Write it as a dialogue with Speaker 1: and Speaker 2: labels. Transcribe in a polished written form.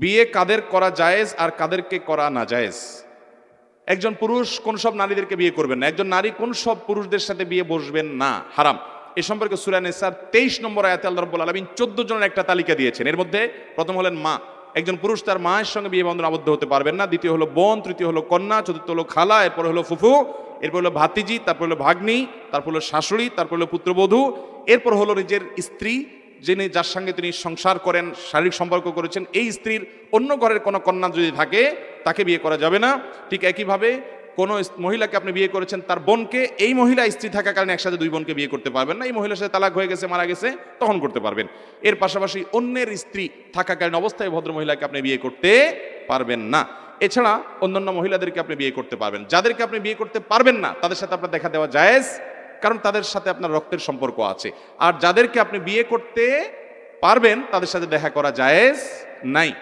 Speaker 1: বিয়ে কাদের করা জায়েজ আর কাদেরকে করা না জায়েজ। একজন পুরুষ কোন সব নারীদেরকে বিয়ে করবেন না, একজন নারী কোন সব পুরুষদের সাথে বিয়ে বসবেন না, হারাম। এ সম্পর্কে সূরা নিসার 23 নম্বর আয়াতে আল্লাহ রাব্বুল আলামিন 14 জনের একটা তালিকা দিয়েছেন। এর মধ্যে প্রথম হলেন মা। একজন পুরুষ তার মায়ের সঙ্গে বিয়ে বন্ধনে আবদ্ধ হতে পারবেন না। দ্বিতীয় হলো বোন, তৃতীয় হলো কন্যা, চতুর্থ হলো খালা, এরপর হলো ফুফু, এরপর হলো ভাতিজি, তারপর হলো ভাগ্নি, তারপর হলো শাশুড়ি, তারপর হলো পুত্রবধূ, এরপর হলো নিজের স্ত্রী, যিনি যার সঙ্গে তিনি সংসার করেন, শারীরিক সম্পর্ক করেছেন। এই স্ত্রীর অন্য ঘরের কোনো কন্যা যদি থাকে তাকে বিয়ে করা যাবে না। ঠিক একইভাবে কোনো মহিলাকে আপনি বিয়ে করেছেন, তার বোনকে এই মহিলা স্ত্রী থাকার কারণে একসাথে দুই বোনকে বিয়ে করতে পারবেন না। এই মহিলার সাথে তালাক হয়ে গেছে, মারা গেছে, তখন করতে পারবেন। এর পাশাপাশি অন্যের স্ত্রী থাকাকালীন অবস্থায় ভদ্র মহিলাকে আপনি বিয়ে করতে পারবেন না। এছাড়া অন্যান্য মহিলাদেরকে আপনি বিয়ে করতে পারবেন। যাদেরকে আপনি বিয়ে করতে পারবেন না তাদের সাথে আপনার দেখা দেওয়া জায়েজ, কারণ তাদের সাথে আপনার রক্তের সম্পর্ক আছে। আর যাদেরকে আপনি বিয়ে করতে পারবেন তাদের সাথে দেখা করা জায়েজ নাই।